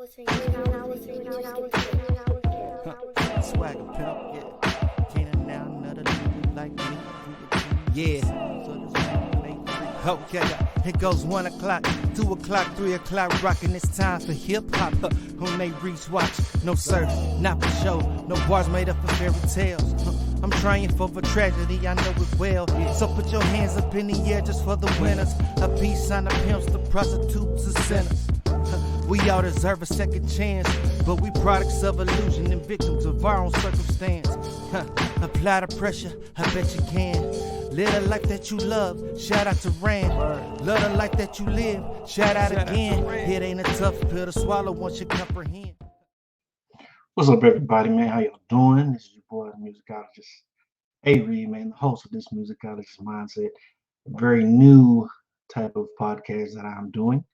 Swagger pimp, yeah. Can't now another nigga like me. Yeah. Okay, it goes 1 o'clock, 2 o'clock, 3 o'clock, rockin'. It's time for hip hop. On they reach watch, no sir, not for show. No bars made up of fairy tales. I'm trying for a tragedy, I know it well. So put your hands up in the air just for the winners. A peace sign, the pimps, the prostitutes, the sinners. We all deserve a second chance, but we products of illusion and victims of our own circumstance. Apply the pressure, I bet you can. Live the life that you love, shout out to Rand. Love the life that you live, shout out again. It ain't a tough pill to swallow once you comprehend. What's up, everybody, man? How y'all doing? This is your boy, the musicologist, Avery, man, the host of this musicologist mindset. A very new type of podcast that I'm doing.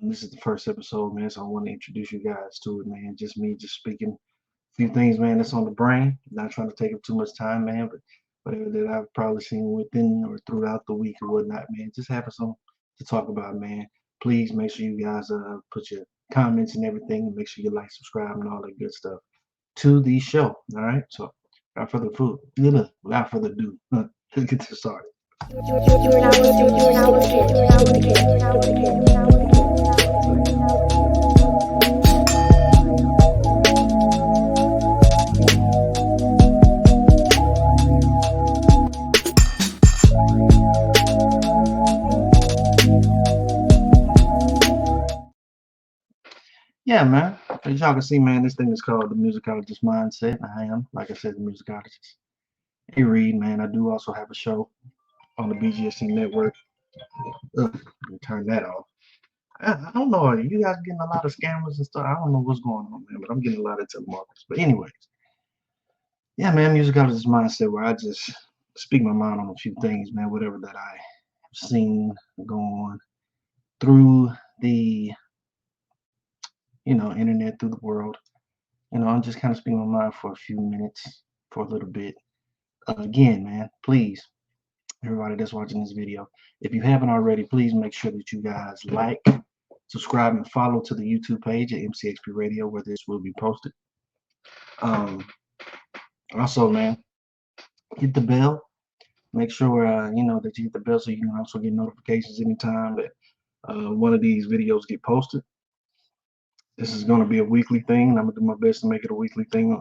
This is the first episode, man, so I want to introduce you guys to it, man. Just me, just speaking a few things, man, that's on the brain. Not trying to take up too much time, man, but whatever that I've probably seen within or throughout the week or whatnot, man. Just having some to talk about, man. Please make sure you guys put your comments and everything, and make sure you like, subscribe, and all that good stuff to the show. All right. So without further ado, let's get this started. Yeah, man. As y'all can see, man, this thing is called the Musicologist Mindset. I am, like I said, the musicologist. Hey, Reed, man. I do also have a show on the BGSC network. Ugh, let me turn that off. I don't know. Are you guys getting a lot of scammers and stuff? I don't know what's going on, man, but I'm getting a lot of telemarketers. But anyways, yeah, man, Musicologist Mindset, where I just speak my mind on a few things, man, whatever that I have seen go on through the internet, through the world. I'm just kind of speaking my mind for a few minutes, for a little bit. Again, man, please, everybody that's watching this video, if you haven't already, please make sure that you guys like, subscribe, and follow to the YouTube page at MCXPRadio, where this will be posted. Also, man, hit the bell. Make sure that you hit the bell so you can also get notifications anytime that one of these videos get posted. This is going to be a weekly thing, and I'm going to do my best to make it a weekly thing,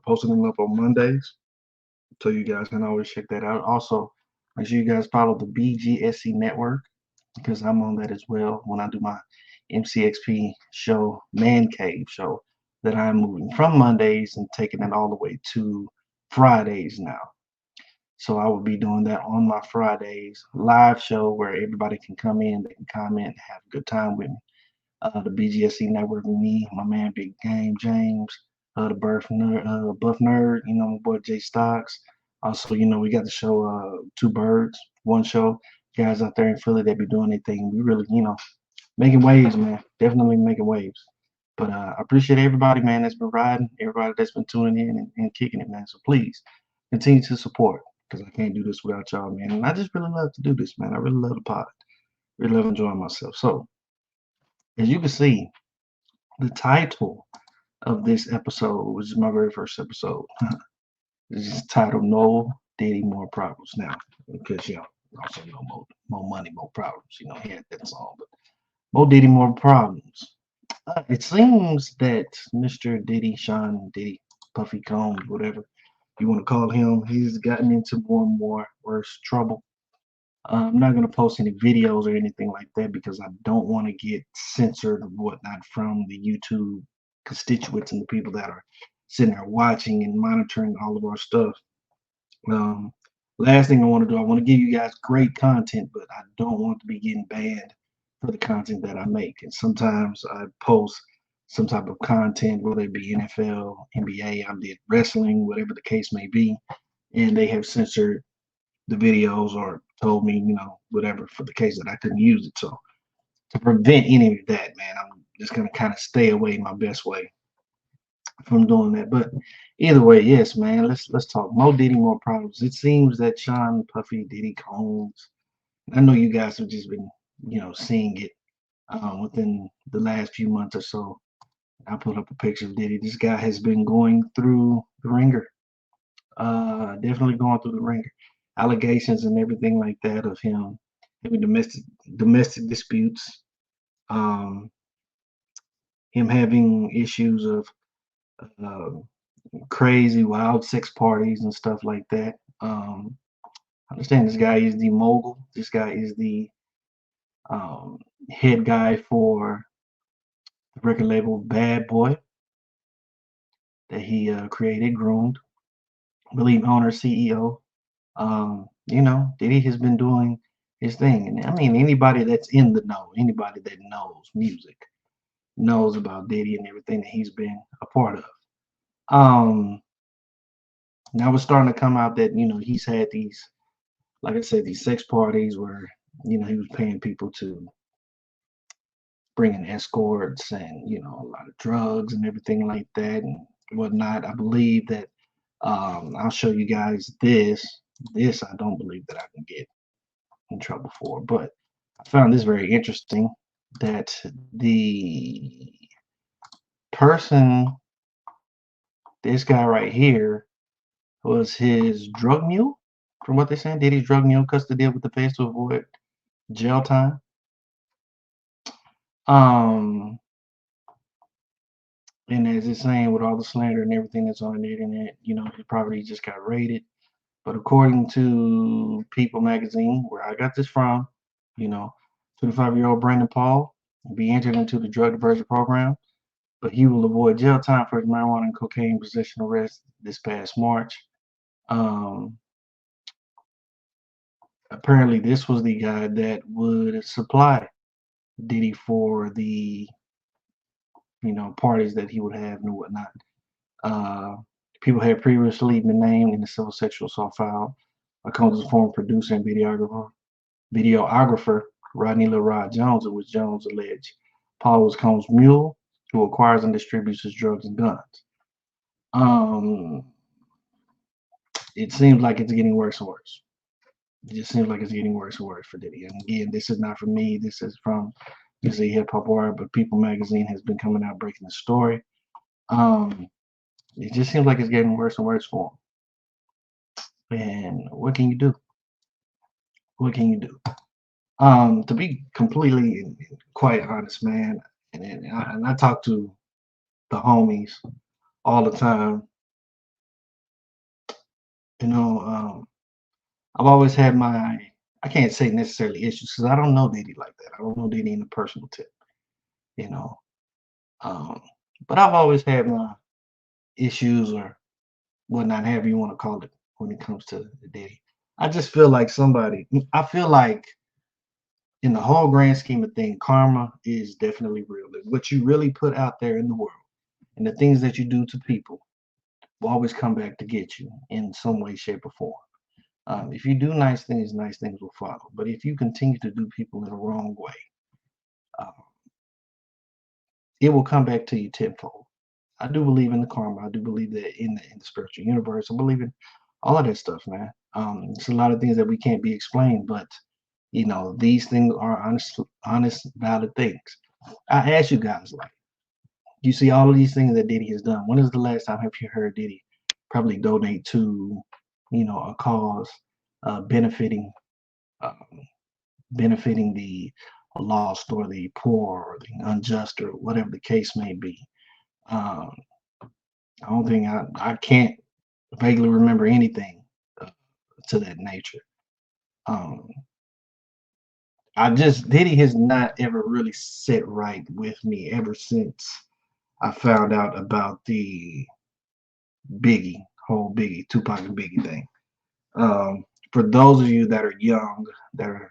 posting them up on Mondays, so you guys can always check that out. Also, make sure you guys follow the BGSC network, because I'm on that as well when I do my MCXP show, Man Cave show, that I'm moving from Mondays and taking it all the way to Fridays now. So I will be doing that on my Fridays live show where everybody can come in, they can comment, and have a good time with me. The BGSC network with me, my man Big Game James, the Buff Nerd, my boy Jay Stocks. Also, we got the show Two Birds, One Show. Guys out there in Philly that be doing their thing. We really, making waves, man. Definitely making waves. But I appreciate everybody, man, that's been riding, everybody that's been tuning in and kicking it, man. So please continue to support, because I can't do this without y'all, man. And I just really love to do this, man. I really love the pod. Really love enjoying myself. So, as you can see, the title of this episode, which is my very first episode, is titled "No Diddy More Problems." Now, because also more money, more problems. He had that song, but Mo Diddy more problems. It seems that Mr. Diddy, Sean Diddy, Puffy Combs, whatever you want to call him, he's gotten into more and more worse trouble. I'm not going to post any videos or anything like that because I don't want to get censored or whatnot from the YouTube constituents and the people that are sitting there watching and monitoring all of our stuff. Last thing I want to do, I want to give you guys great content, but I don't want to be getting banned for the content that I make. And sometimes I post some type of content, whether it be NFL, NBA, I did wrestling, whatever the case may be, and they have censored the videos or told me, whatever, for the case that I couldn't use it. So to prevent any of that, man, I'm just gonna kind of stay away my best way from doing that. But either way, yes, man, let's talk. Mo Diddy more problems. It seems that Sean Puffy Diddy Combs, I know you guys have just been, seeing it within the last few months or so. I pulled up a picture of Diddy. This guy has been going through the ringer. Definitely going through the ringer. Allegations and everything like that of him having domestic disputes, um, him having issues of uh, crazy wild sex parties and stuff like that. I understand this guy is the mogul. This guy is the um, head guy for the record label Bad Boy that he created, groomed, believe owner, CEO. Diddy has been doing his thing. And I mean, anybody that's in the know, anybody that knows music, knows about Diddy and everything that he's been a part of. Um, Now it's starting to come out that, he's had these, like I said, these sex parties where, he was paying people to bring in escorts and, a lot of drugs and everything like that and whatnot. I believe that I'll show you guys this. This I don't believe that I can get in trouble for, but I found this very interesting that the person, this guy right here, was his drug mule, from what they're saying. Diddy's drug mule, custody with the face to avoid jail time. Um, and as it's saying, with all the slander and everything that's on the internet, his property just got raided. But according to People magazine, where I got this from, 25-year-old Brandon Paul will be entered into the drug diversion program, but he will avoid jail time for his marijuana and cocaine possession arrest this past March. Um, Apparently, this was the guy that would supply Diddy for the, parties that he would have and whatnot. Uh, People had previously been named in the civil sexual assault file by Combs' former producer and videographer Rodney Lil Rod Jones, in which Jones alleged Paul was Combs' mule who acquires and distributes his drugs and guns. It seems like it's getting worse and worse. It just seems like it's getting worse and worse for Diddy. And again, this is not from me. This is from usually Hip Hop Wire, but People Magazine has been coming out breaking the story. It just seems like it's getting worse and worse for him. And what can you do? What can you do? To be completely and quite honest, man, and I talk to the homies all the time. I've always had I can't say necessarily issues because I don't know Diddy like that. I don't know Diddy in a personal tip, you know. Um, but I've always had my issues or whatnot, however you want to call it, when it comes to Diddy. I just feel like I feel like in the whole grand scheme of things, karma is definitely real. What you really put out there in the world and the things that you do to people will always come back to get you in some way, shape, or form. If you do nice things will follow. But if you continue to do people in the wrong way, uh, it will come back to you tenfold. I do believe in the karma. I do believe that in the spiritual universe. I believe in all of that stuff, man. It's a lot of things that we can't be explained, but these things are honest, valid things. I ask you guys, like, you see all of these things that Diddy has done. When is the last time have you heard Diddy probably donate to, a cause benefiting um, benefiting the lost or the poor or the unjust or whatever the case may be? Um, I don't think I can't vaguely remember anything uh, to that nature. Um, Diddy has not ever really set right with me ever since I found out about the whole Biggie, Tupac and Biggie thing. For those of you that are young, that are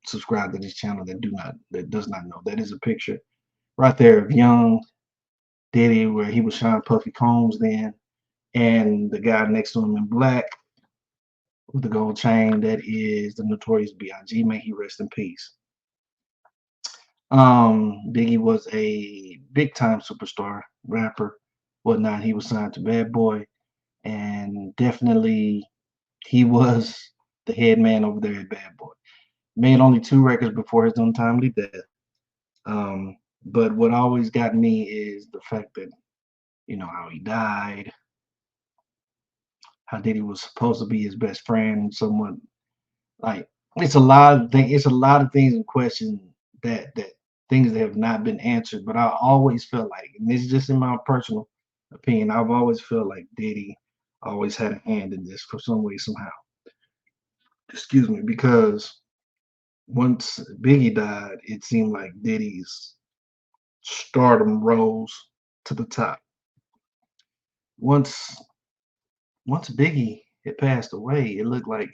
subscribed to this channel that does not know, that is a picture right there of young Diddy where he was Sean Puffy Combs then, and the guy next to him in black with the gold chain, that is the Notorious B.I.G. May he rest in peace. Biggie was a big time superstar, rapper, whatnot. He was signed to Bad Boy, and definitely he was the head man over there at Bad Boy. Made only 2 records before his untimely death. But what always got me is the fact that, how he died, how Diddy was supposed to be his best friend, somewhat like it's a lot of things. It's a lot of things in question that things that have not been answered. But I always felt like, and this is just in my personal opinion, I've always felt like Diddy always had a hand in this for some way somehow. Excuse me, because once Biggie died, it seemed like Diddy's stardom rose to the top. Once once Biggie had passed away, it looked like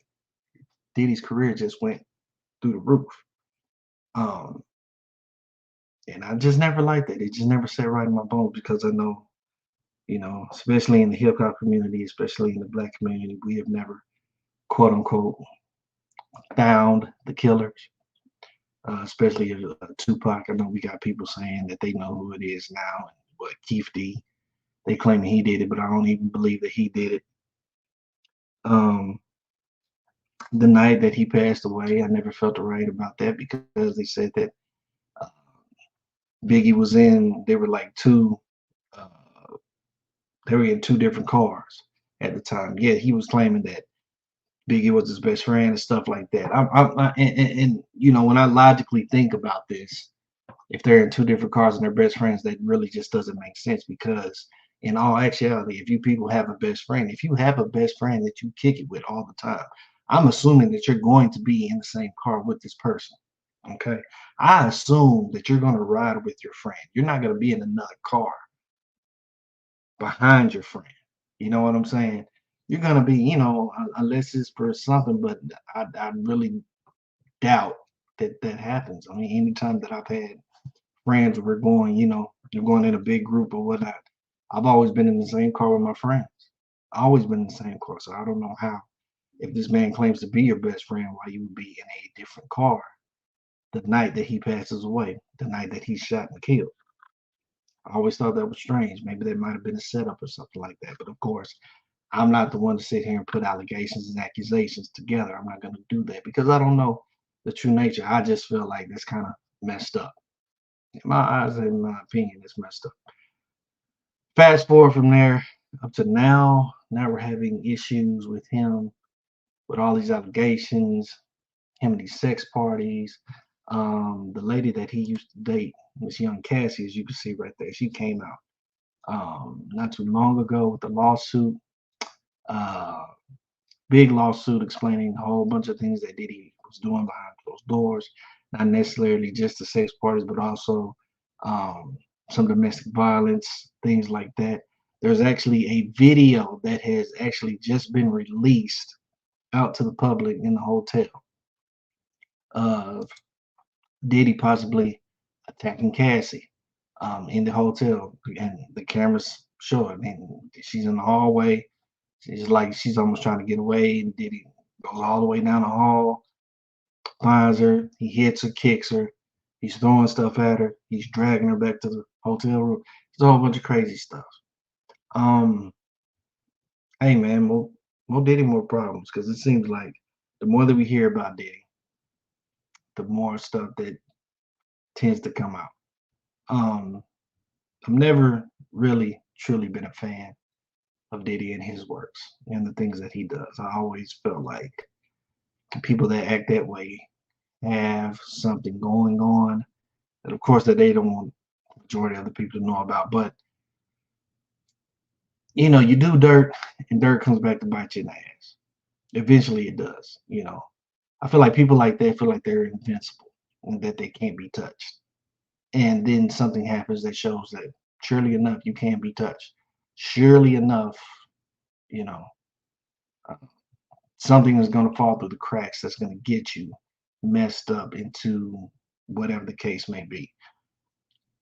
Diddy's career just went through the roof. Um, and I just never liked that. It just never sat right in my bones because I know, especially in the hip hop community, especially in the black community, we have never quote unquote found the killers. Especially Tupac. I know we got people saying that they know who it is now. And what Keith D. They claim he did it, but I don't even believe that he did it. Um, the night that he passed away, I never felt right about that because they said that uh, Biggie was in. They were like uh, they were in two different cars at the time. Yeah, he was claiming that Biggie was his best friend and stuff like that. And when I logically think about this, if they're in two different cars and they're best friends, that really just doesn't make sense because in all actuality, if you people have a best friend, if you have a best friend that you kick it with all the time, I'm assuming that you're going to be in the same car with this person. Okay. I assume that you're going to ride with your friend. You're not going to be in another car behind your friend. You know what I'm saying? You're going to be, unless it's for something, but I really doubt that that happens. I mean, anytime that I've had friends we're going, you're going in a big group or whatnot. I've always been in the same car with my friends. Always been in the same car. So I don't know how, if this man claims to be your best friend, why you would be in a different car the night that he passes away, the night that he's shot and killed. I always thought that was strange. Maybe that might have been a setup or something like that. But of course, I'm not the one to sit here and put allegations and accusations together. I'm not going to do that because I don't know the true nature. I just feel like that's kind of messed up. In my eyes, and in my opinion, it's messed up. Fast forward from there up to now. Now we're having issues with him with all these allegations, him and these sex parties. The lady that he used to date, Miss Young Cassie, as you can see right there, she came out not too long ago with a lawsuit, uh, big lawsuit explaining a whole bunch of things that Diddy was doing behind closed doors, not necessarily just the sex parties, but also um, some domestic violence, things like that. There's actually a video that has actually just been released out to the public in the hotel of Diddy possibly attacking Cassie in the hotel, and the cameras show it. And she's in the hallway. She's like she's almost trying to get away, and Diddy goes all the way down the hall, finds her. He hits her, kicks her. He's throwing stuff at her. He's dragging her back to the hotel room. It's a whole bunch of crazy stuff. Um, hey man, more Diddy, more problems. Because it seems like the more that we hear about Diddy, the more stuff that tends to come out. Um, I've never really truly been a fan of Diddy and his works and the things that he does. I always felt like people that act that way have something going on, and of course that they don't want the majority of the people to know about. But you do dirt, and dirt comes back to bite you in the ass. Eventually, it does. I feel like people like that feel like they're invincible and that they can't be touched. And then something happens that shows that surely enough you can be touched. Surely enough, you know, uh, something is going to fall through the cracks that's going to get you messed up into whatever the case may be.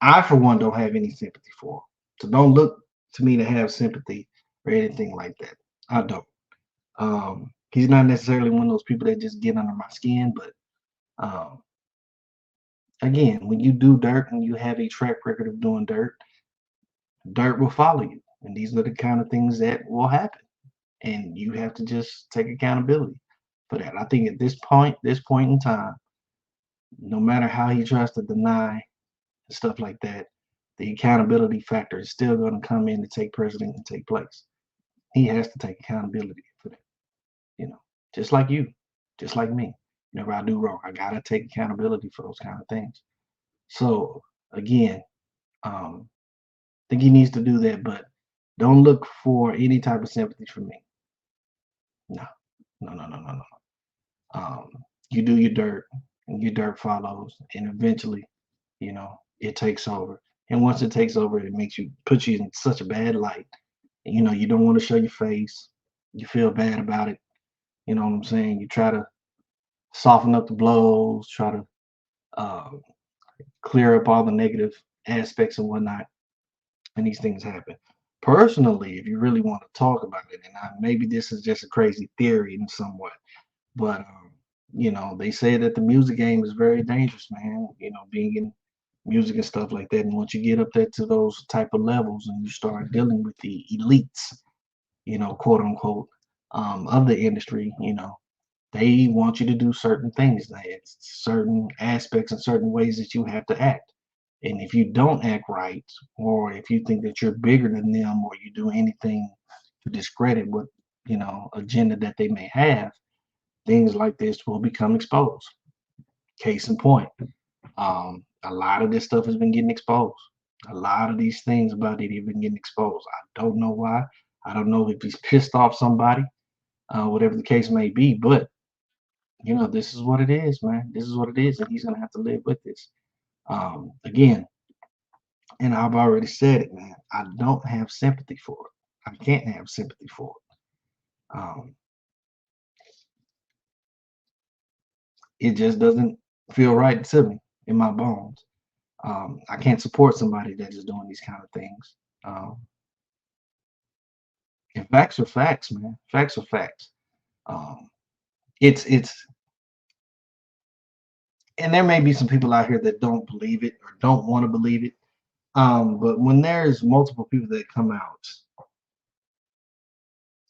I, for one, don't have any sympathy for him. So don't look to me to have sympathy or anything like that. I don't. He's not necessarily one of those people that just get under my skin, but um, again, when you do dirt and you have a track record of doing dirt, dirt will follow you. And these are the kind of things that will happen. And you have to just take accountability for that. I think at this point in time, no matter how he tries to deny and stuff like that, the accountability factor is still going to come in to take precedent and take place. He has to take accountability for that, you know, just like you, just like me. Whenever I do wrong, I gotta take accountability for those kind of things. So again, I think he needs to do that, but don't look for any type of sympathy from me. No, no, no, no, no, no. Um, you do your dirt, and your dirt follows, and eventually, it takes over. And once it takes over, it puts you in such a bad light. You don't want to show your face. You feel bad about it. You know what I'm saying? You try to soften up the blows, try to uh, clear up all the negative aspects and whatnot, and these things happen. Personally, if you really want to talk about it, and maybe this is just a crazy theory in somewhat, but they say that the music game is very dangerous, man. Being in music and stuff like that, and once you get up there to those type of levels, and you start dealing with the elites, quote unquote, of the industry, they want you to do certain things. Like it's certain aspects and certain ways that you have to act. And if you don't act right, or if you think that you're bigger than them, or you do anything to discredit what, agenda that they may have, things like this will become exposed. Case in point, a lot of this stuff has been getting exposed. A lot of these things about it have been getting exposed. I don't know why. I don't know if he's pissed off somebody, whatever the case may be, but this is what it is, man. This is what it is, and he's gonna have to live with this. Again, and I've already said it, man. I don't have sympathy for it. I can't have sympathy for it. It just doesn't feel right to me in my bones. I can't support somebody that is doing these kind of things. Um, and facts are facts, man. Facts are facts. Um, it's and there may be some people out here that don't believe it or don't want to believe it. But when there's multiple people that come out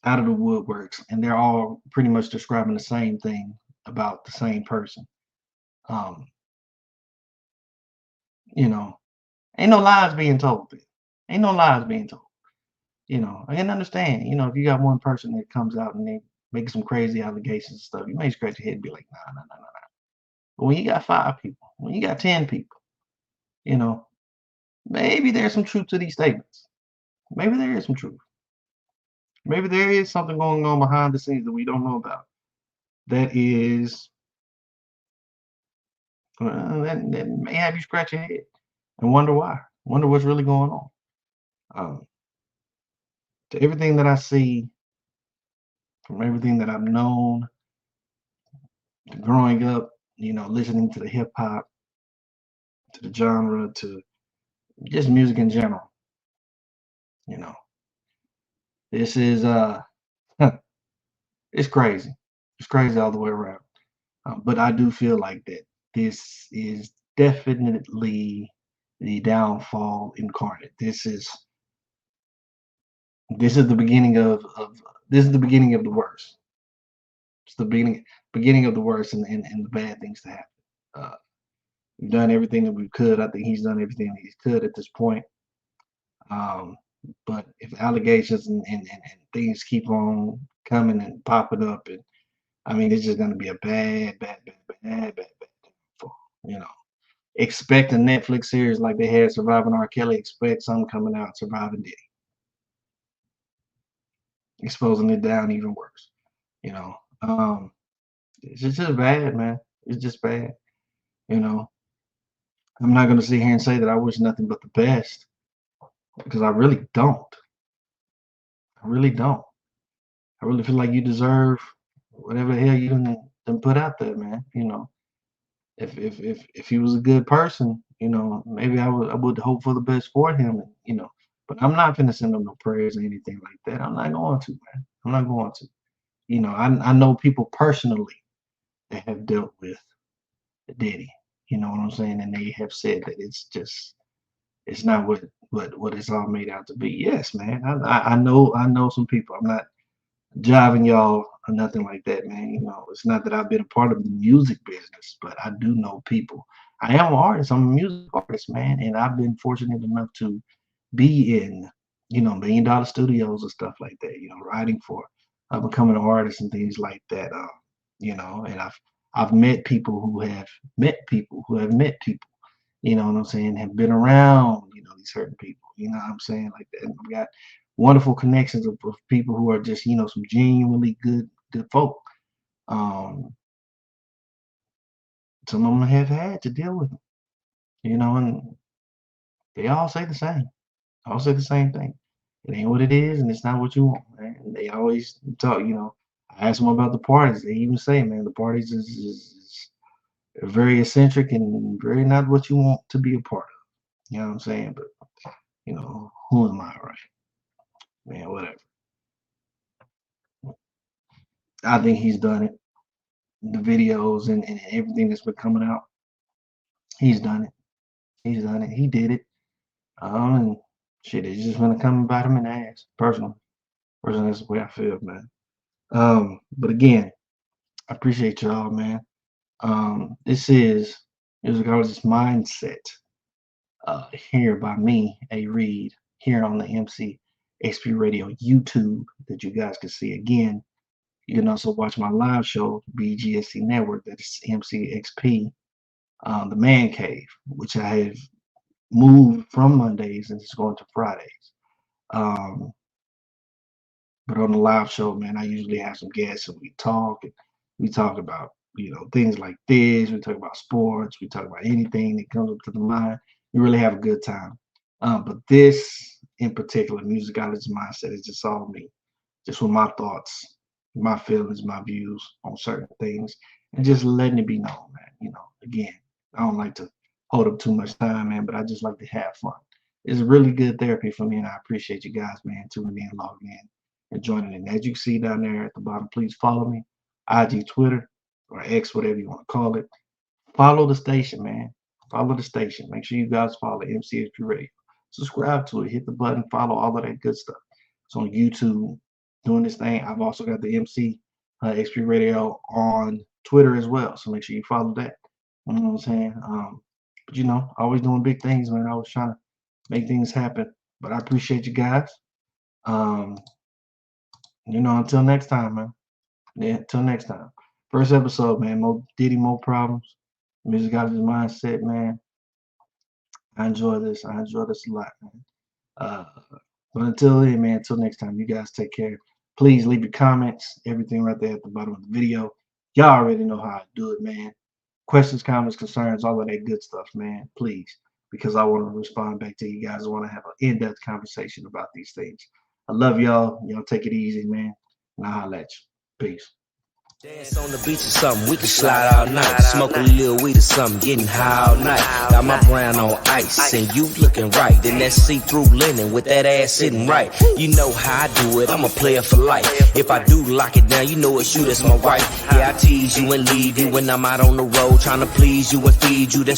of the woodworks, and they're all pretty much describing the same thing about the same person, um, you know, ain't no lies being told. Ain't no lies being told. I can understand. If you got one person that comes out and they make some crazy allegations and stuff, you may scratch your head and be like, nah, nah, nah, nah, nah. But when you got 5 people, when you got 10 people, you know, maybe there's some truth to these statements. Maybe there is some truth. Maybe there is something going on behind the scenes that we don't know about. That is that may have you scratch your head and wonder why. Wonder what's really going on. Um, to everything that I see, from everything that I've known, to growing up, listening to the hip hop, to the genre, to just music in general. You know, this is it's crazy. It's crazy all the way around. But I do feel like that this is definitely the downfall incarnate. This is the beginning of this is the beginning of the worst. It's the beginning of the worst, and the bad things to happen. Uh, we've done everything that we could. I think he's done everything that he could at this point. Um, but if allegations and things keep on coming and popping up, and I mean, it's just going to be a bad, bad, bad, bad, bad, bad for, you know. Expect a Netflix series like they had Surviving R. Kelly. Expect something coming out Surviving Diddy, exposing it down even worse. You know, it's just bad, man. It's just bad. You know, I'm not going to sit here and say that I wish nothing but the best because I really don't. I really don't. I really feel like you deserve whatever the hell you done put out there, man. If he was a good person, maybe I would hope for the best for him, But I'm not gonna send him no prayers or anything like that. I'm not going to, man. I'm not going to. I know people personally that have dealt with Diddy. You know what I'm saying? And they have said that it's not what it's all made out to be. Yes, man. I know some people. I'm not jiving y'all or nothing like that, man. You know, it's not that I've been a part of the music business, but I do know people. I am an artist. I'm a music artist, man, and I've been fortunate enough to be in, $1 million studios and stuff like that. Writing for becoming an artist and things like that. And I've met people who have met people who have met people. You know what I'm saying? Have been around, these certain people. You know what I'm saying? Like that. And we got wonderful connections of people who are just, some genuinely good folk. Some of them have had to deal with them, and they all say the same. All say the same thing. It ain't what it is, and it's not what you want, man. And they always talk, I ask them about the parties. They even say, man, the parties is very eccentric and very not what you want to be a part of. You know what I'm saying? But, who am I, right? Man, whatever. I think he's done it. The videos and everything that's been coming out, he's done it. He's done it. He did it. And shit, it's just gonna come about him in the ass. Personally, that's the way I feel, man. But again, I appreciate y'all, man. This is Musicologizt Mindset. Here by me, A Reed, here on the MCXPRadio YouTube that you guys can see. Again, you can also watch my live show, BGSC Network, that is MCXP, The Man Cave, which I have moved from Mondays and it's going to Fridays. But on the live show, man, I usually have some guests and we talk about, things like this. We talk about sports. We talk about anything that comes up to the mind. We really have a good time. But this in particular, Musicologizt Mindset, is just all me. Just with my thoughts, my feelings, my views on certain things, and just letting it be known, man. Again, I don't like to hold up too much time, man, but I just like to have fun. It's really good therapy for me, and I appreciate you guys, man, tuning in, logging in, and joining in. As you can see down there at the bottom, please follow me, IG, Twitter, or X, whatever you want to call it. Follow the station, man. Follow the station. Make sure you guys follow MCXPRadio. Subscribe to it. Hit the button. Follow all of that good stuff. It's on YouTube doing this thing. I've also got the MCXPRadio on Twitter as well. So make sure you follow that. You know what I'm saying? But always doing big things, man. I was trying to make things happen. But I appreciate you guys. Until next time, man. Yeah, until next time. First episode, man. More Diddy, more problems. Musicologizt Mindset, man. I enjoy this. I enjoy this a lot, man. But until then, man, until next time, you guys take care. Please leave your comments, everything right there at the bottom of the video. Y'all already know how I do it, man. Questions, comments, concerns, all of that good stuff, man. Please, because I want to respond back to you guys. I want to have an in-depth conversation about these things. I love y'all. Y'all take it easy, man. And I'll holla at you. Peace. Dance on the beach or something, we can slide all night. Smoke a little weed or something, getting high all night. Got my brown on ice, and you looking right. Then that see-through linen with that ass sitting right. You know how I do it, I'm a player for life. If I do lock it down, you know it's you, that's my wife. Yeah, I tease you and leave you when I'm out on the road, trying to please you and feed you. That's